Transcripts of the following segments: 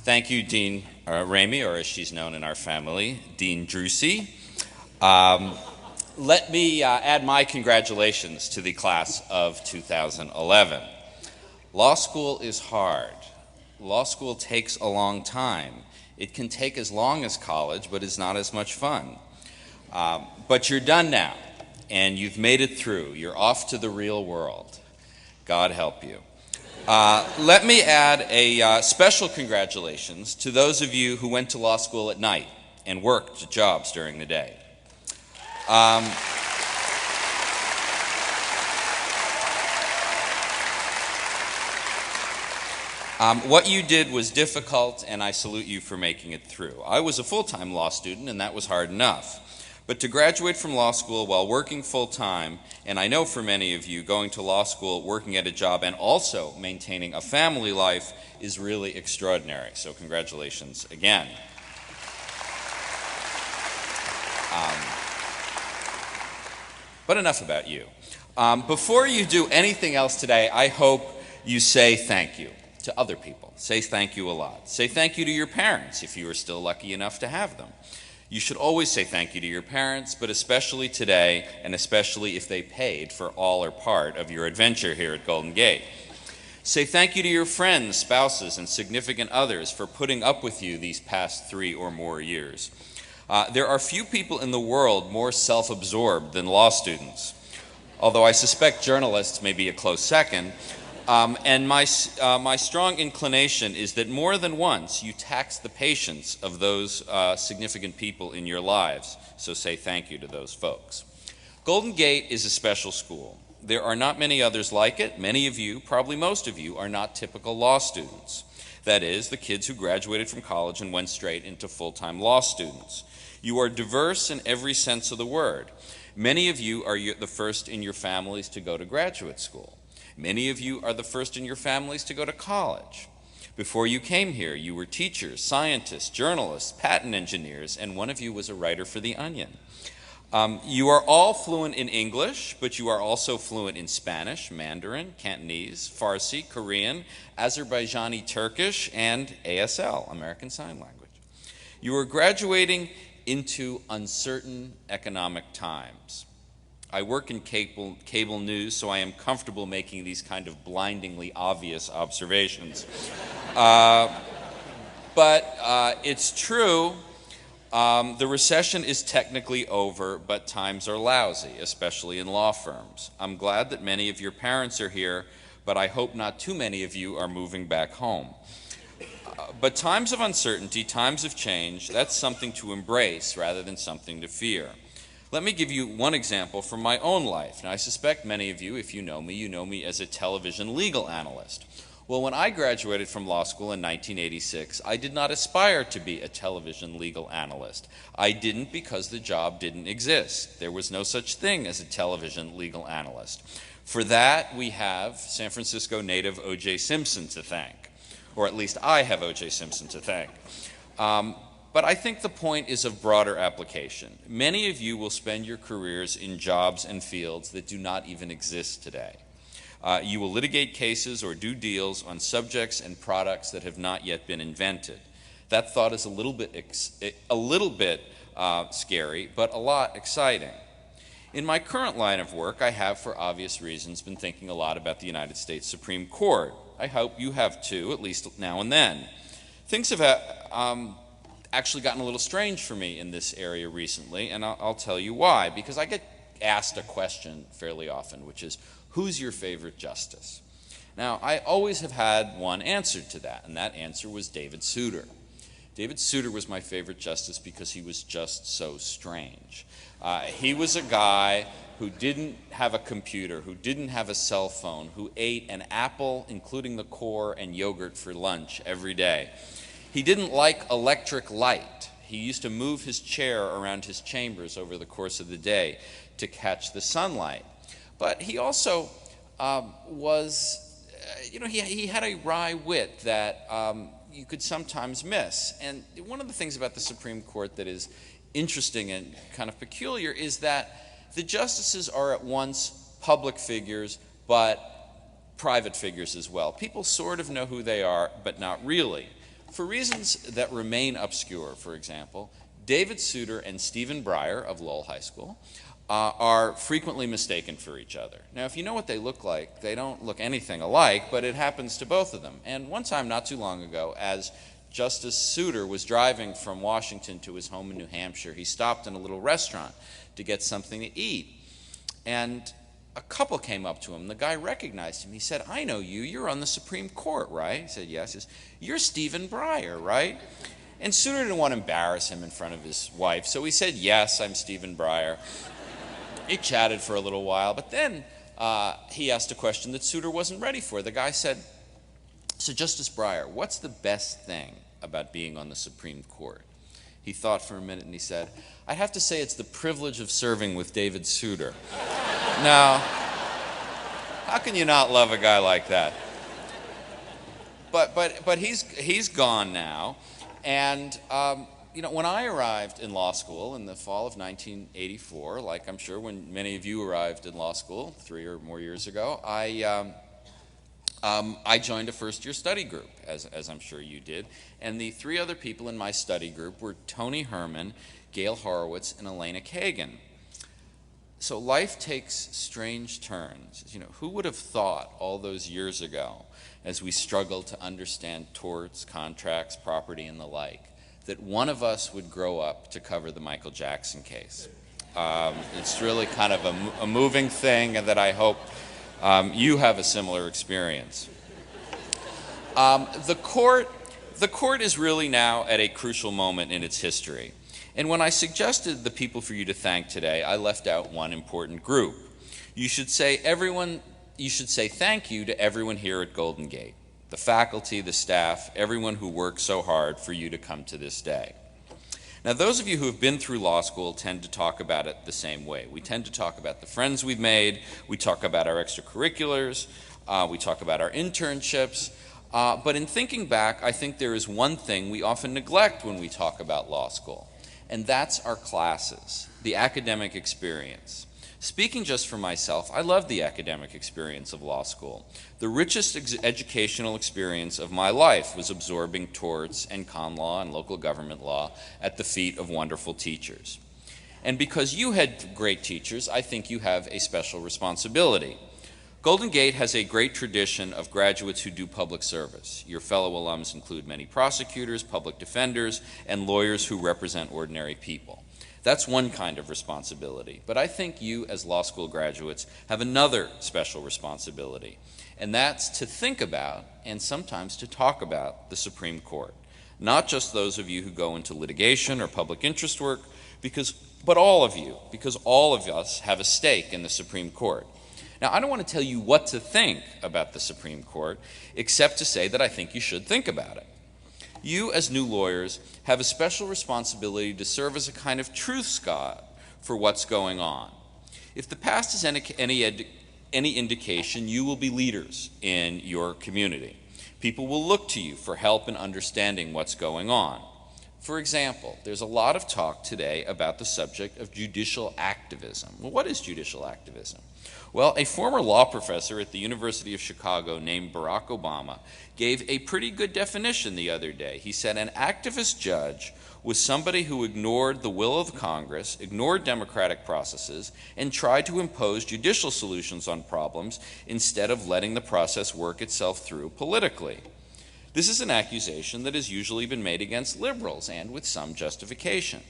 Thank you, Dean Ramey, or as she's known in our family, Dean Drusi. Let me add my congratulations to the class of 2011. Law school is hard. Law school takes a long time. It can take as long as college, but it's not as much fun. But you're done now, and you've made it through. You're off to the real world. God help you. Let me add a special congratulations to those of you who went to law school at night and worked jobs during the day. What you did was difficult, and I salute you for making it through. I was a full-time law student, and that was hard enough. But to graduate from law school while working full-time, and I know for many of you, going to law school, working at a job, and also maintaining a family life is really extraordinary. So congratulations again. But enough about you. Before you do anything else today, I hope you say thank you to other people. Say thank you a lot. Say thank you to your parents if you are still lucky enough to have them. You should always say thank you to your parents, but especially today, and especially if they paid for all or part of your adventure here at Golden Gate. Say thank you to your friends, spouses, and significant others for putting up with you these past 3 or more years. There are few people in the world more self-absorbed than law students, although I suspect journalists may be a close second. And my strong inclination is that more than once you tax the patience of those significant people in your lives. So say thank you to those folks. Golden Gate is a special school. There are not many others like it. Many of you, probably most of you, are not typical law students. That is, the kids who graduated from college and went straight into full-time law students. You are diverse in every sense of the word. Many of you are the first in your families to go to graduate school. Many of you are the first in your families to go to college. Before you came here, you were teachers, scientists, journalists, patent engineers, and one of you was a writer for The Onion. You are all fluent in English, but you are also fluent in Spanish, Mandarin, Cantonese, Farsi, Korean, Azerbaijani Turkish, and ASL, American Sign Language. You are graduating into uncertain economic times. I work in cable news, so I am comfortable making these kind of blindingly obvious observations. But it's true, the recession is technically over, but times are lousy, especially in law firms. I'm glad that many of your parents are here, but I hope not too many of you are moving back home. But times of uncertainty, times of change, that's something to embrace rather than something to fear. Let me give you one example from my own life. Now, I suspect many of you, if you know me as a television legal analyst. Well, when I graduated from law school in 1986, I did not aspire to be a television legal analyst. I didn't because the job didn't exist. There was no such thing as a television legal analyst. For that, we have San Francisco native O.J. Simpson to thank. Or at least I have O.J. Simpson to thank. But I think the point is of broader application. Many of you will spend your careers in jobs and fields that do not even exist today. You will litigate cases or do deals on subjects and products that have not yet been invented. That thought is a little bit scary, but a lot exciting. In my current line of work, I have, for obvious reasons, been thinking a lot about the United States Supreme Court. I hope you have too, at least now and then. Things have actually gotten a little strange for me in this area recently, and I'll tell you why. Because I get asked a question fairly often, which is, who's your favorite justice? Now, I always have had one answer to that, and that answer was David Souter. David Souter was my favorite justice because he was just so strange. He was a guy who didn't have a computer, who didn't have a cell phone, who ate an apple, including the core, and yogurt for lunch every day. He didn't like electric light. He used to move his chair around his chambers over the course of the day to catch the sunlight. But he also he had a wry wit that you could sometimes miss. And one of the things about the Supreme Court that is interesting and kind of peculiar is that the justices are at once public figures, but private figures as well. People sort of know who they are, but not really. For reasons that remain obscure, for example, David Souter and Stephen Breyer of Lowell High School are frequently mistaken for each other. Now, if you know what they look like, they don't look anything alike, but it happens to both of them. And one time, not too long ago, as Justice Souter was driving from Washington to his home in New Hampshire, he stopped in a little restaurant to get something to eat. And a couple came up to him. The guy recognized him. He said, "I know you. You're on the Supreme Court, right?" He said, "Yes." He says, "You're Stephen Breyer, right?" And Souter didn't want to embarrass him in front of his wife, so he said, "Yes, I'm Stephen Breyer." He chatted for a little while, but then he asked a question that Souter wasn't ready for. The guy said, "So Justice Breyer, what's the best thing about being on the Supreme Court?" He thought for a minute and he said, "I'd have to say it's the privilege of serving with David Souter." Now, how can you not love a guy like that? But he's gone now, and you know, when I arrived in law school in the fall of 1984, like I'm sure when many of you arrived in law school 3 or more years ago, I joined a first-year study group, as I'm sure you did, and the 3 other people in my study group were Tony Herman, Gail Horowitz, and Elena Kagan. So life takes strange turns. You know, who would have thought all those years ago, as we struggled to understand torts, contracts, property, and the like, that one of us would grow up to cover the Michael Jackson case? It's really kind of a moving thing, and that I hope you have a similar experience. The court is really now at a crucial moment in its history. And when I suggested the people for you to thank today, I left out one important group. You should say thank you to everyone here at Golden Gate, the faculty, the staff, everyone who worked so hard for you to come to this day. Now, those of you who have been through law school tend to talk about it the same way. We tend to talk about the friends we've made, we talk about our extracurriculars, we talk about our internships, but in thinking back, I think there is one thing we often neglect when we talk about law school, and that's our classes, the academic experience. Speaking just for myself, I love the academic experience of law school. The richest educational experience of my life was absorbing torts and con law and local government law at the feet of wonderful teachers. And because you had great teachers, I think you have a special responsibility. Golden Gate has a great tradition of graduates who do public service. Your fellow alums include many prosecutors, public defenders, and lawyers who represent ordinary people. That's one kind of responsibility, but I think you as law school graduates have another special responsibility, and that's to think about and sometimes to talk about the Supreme Court. Not just those of you who go into litigation or public interest work, but all of you, because all of us have a stake in the Supreme Court. Now, I don't want to tell you what to think about the Supreme Court, except to say that I think you should think about it. You, as new lawyers, have a special responsibility to serve as a kind of truth squad for what's going on. If the past is any indication, you will be leaders in your community. People will look to you for help in understanding what's going on. For example, there's a lot of talk today about the subject of judicial activism. Well, what is judicial activism? Well, a former law professor at the University of Chicago named Barack Obama gave a pretty good definition the other day. He said an activist judge was somebody who ignored the will of Congress, ignored democratic processes, and tried to impose judicial solutions on problems instead of letting the process work itself through politically. This is an accusation that has usually been made against liberals, and with some justification.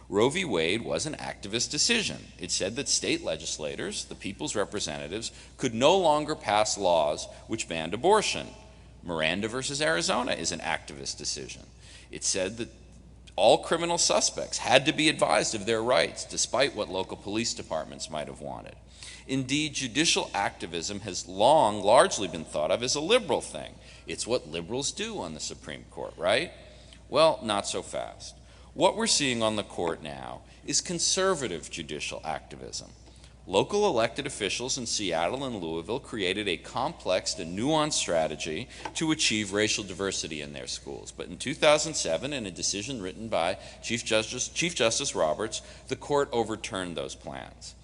Roe v. Wade was an activist decision. It said that state legislators, the people's representatives, could no longer pass laws which banned abortion. Miranda versus Arizona is an activist decision. It said that all criminal suspects had to be advised of their rights, despite what local police departments might have wanted. Indeed, judicial activism has long largely been thought of as a liberal thing. It's what liberals do on the Supreme Court, right? Well, not so fast. What we're seeing on the court now is conservative judicial activism. Local elected officials in Seattle and Louisville created a complex and nuanced strategy to achieve racial diversity in their schools. But in 2007, in a decision written by Chief Justice Roberts, the court overturned those plans.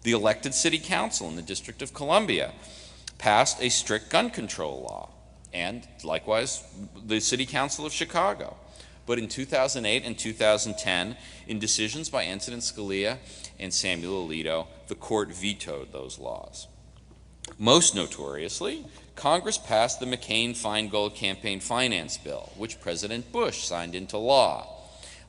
The elected city council in the District of Columbia passed a strict gun control law. and likewise the City Council of Chicago. But in 2008 and 2010, in decisions by Antonin Scalia and Samuel Alito, the court vetoed those laws. Most notoriously, Congress passed the McCain-Feingold campaign finance bill, which President Bush signed into law.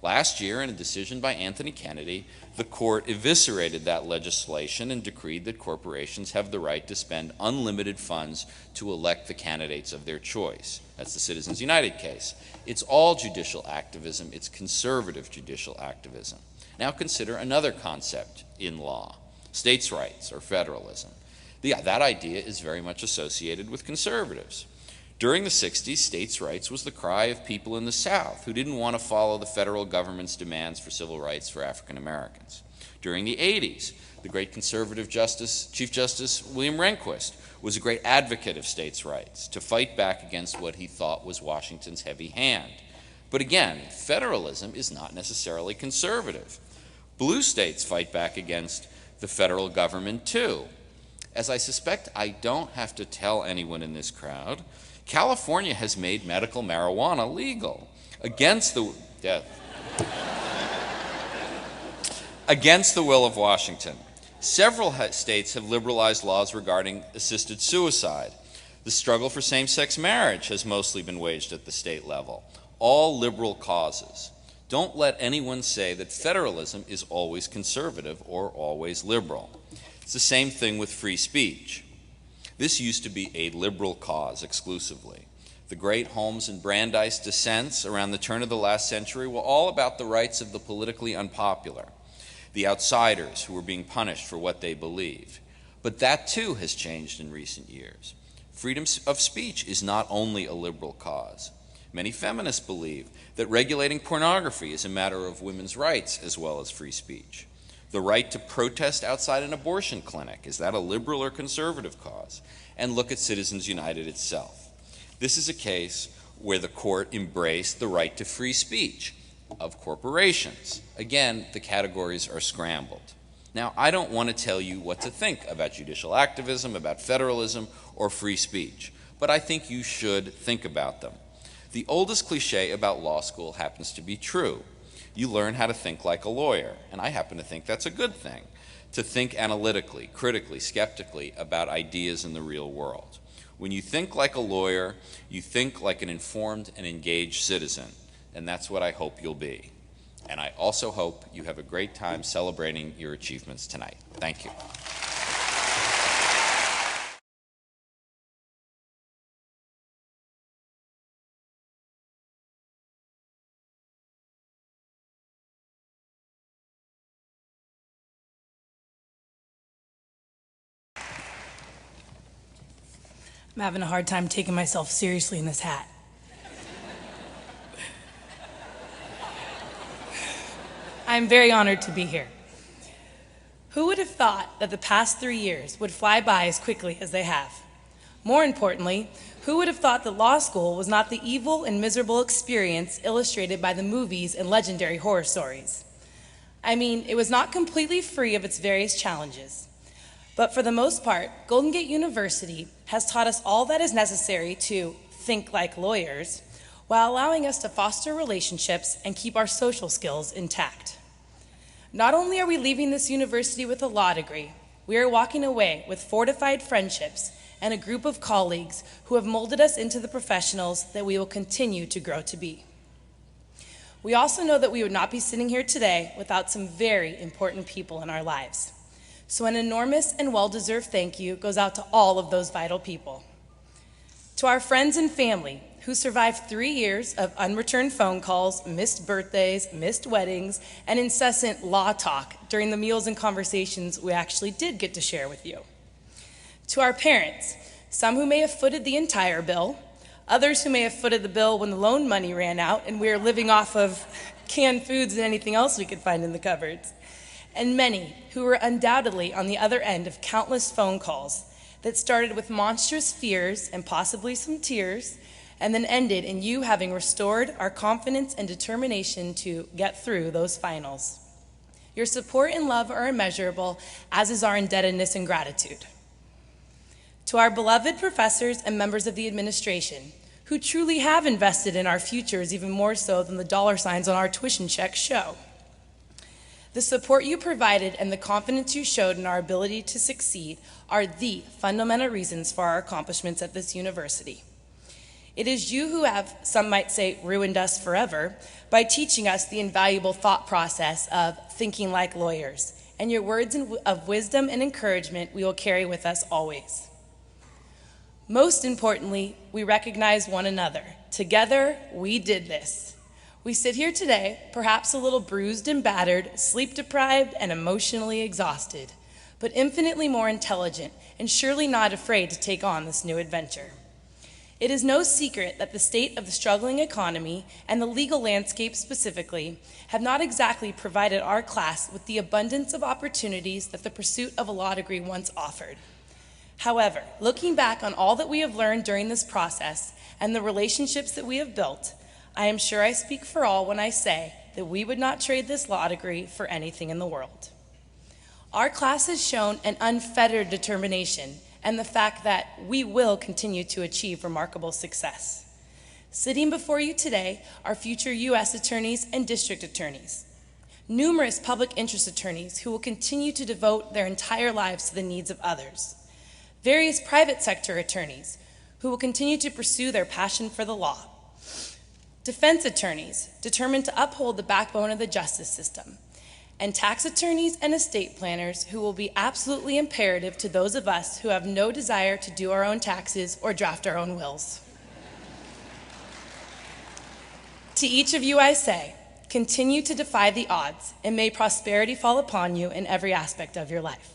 Last year, in a decision by Anthony Kennedy, the court eviscerated that legislation and decreed that corporations have the right to spend unlimited funds to elect the candidates of their choice. That's the Citizens United case. It's all judicial activism. It's conservative judicial activism. Now consider another concept in law, states' rights or federalism. That idea is very much associated with conservatives. During the 60s, states' rights was the cry of people in the South who didn't want to follow the federal government's demands for civil rights for African Americans. During the 80s, the great conservative Chief Justice William Rehnquist was a great advocate of states' rights to fight back against what he thought was Washington's heavy hand. But again, federalism is not necessarily conservative. Blue states fight back against the federal government too. As I suspect I don't have to tell anyone in this crowd, California has made medical marijuana legal against the will of Washington. Several states have liberalized laws regarding assisted suicide. The struggle for same-sex marriage has mostly been waged at the state level. All liberal causes. Don't let anyone say that federalism is always conservative or always liberal. It's the same thing with free speech. This used to be a liberal cause exclusively. The great Holmes and Brandeis dissents around the turn of the last century were all about the rights of the politically unpopular, the outsiders who were being punished for what they believed. But that too has changed in recent years. Freedom of speech is not only a liberal cause. Many feminists believe that regulating pornography is a matter of women's rights as well as free speech. The right to protest outside an abortion clinic, is that a liberal or conservative cause? And look at Citizens United itself. This is a case where the court embraced the right to free speech of corporations. Again, the categories are scrambled. Now, I don't want to tell you what to think about judicial activism, about federalism, or free speech, but I think you should think about them. The oldest cliche about law school happens to be true. You learn how to think like a lawyer, and I happen to think that's a good thing, to think analytically, critically, skeptically about ideas in the real world. When you think like a lawyer, you think like an informed and engaged citizen, and that's what I hope you'll be. And I also hope you have a great time celebrating your achievements tonight. Thank you. I'm having a hard time taking myself seriously in this hat. I'm very honored to be here. Who would have thought that the past 3 years would fly by as quickly as they have? More importantly, who would have thought that law school was not the evil and miserable experience illustrated by the movies and legendary horror stories? I mean, it was not completely free of its various challenges. But for the most part, Golden Gate University has taught us all that is necessary to think like lawyers, while allowing us to foster relationships and keep our social skills intact. Not only are we leaving this university with a law degree, we are walking away with fortified friendships and a group of colleagues who have molded us into the professionals that we will continue to grow to be. We also know that we would not be sitting here today without some very important people in our lives. So an enormous and well-deserved thank you goes out to all of those vital people. To our friends and family who survived 3 years of unreturned phone calls, missed birthdays, missed weddings, and incessant law talk during the meals and conversations we actually did get to share with you. To our parents, some who may have footed the entire bill, others who may have footed the bill when the loan money ran out and we were living off of canned foods and anything else we could find in the cupboards, and many who were undoubtedly on the other end of countless phone calls that started with monstrous fears and possibly some tears, and then ended in you having restored our confidence and determination to get through those finals. Your support and love are immeasurable, as is our indebtedness and gratitude. To our beloved professors and members of the administration, who truly have invested in our futures even more so than the dollar signs on our tuition checks show. The support you provided and the confidence you showed in our ability to succeed are the fundamental reasons for our accomplishments at this university. It is you who have, some might say, ruined us forever by teaching us the invaluable thought process of thinking like lawyers, and your words of wisdom and encouragement we will carry with us always. Most importantly, we recognize one another. Together, we did this. We sit here today, perhaps a little bruised and battered, sleep-deprived, and emotionally exhausted, but infinitely more intelligent and surely not afraid to take on this new adventure. It is no secret that the state of the struggling economy and the legal landscape specifically have not exactly provided our class with the abundance of opportunities that the pursuit of a law degree once offered. However, looking back on all that we have learned during this process and the relationships that we have built, I am sure I speak for all when I say that we would not trade this law degree for anything in the world. Our class has shown an unfettered determination and the fact that we will continue to achieve remarkable success. Sitting before you today are future U.S. attorneys and district attorneys, numerous public interest attorneys who will continue to devote their entire lives to the needs of others, various private sector attorneys who will continue to pursue their passion for the law, defense attorneys determined to uphold the backbone of the justice system, and tax attorneys and estate planners who will be absolutely imperative to those of us who have no desire to do our own taxes or draft our own wills. To each of you I say, continue to defy the odds, and may prosperity fall upon you in every aspect of your life.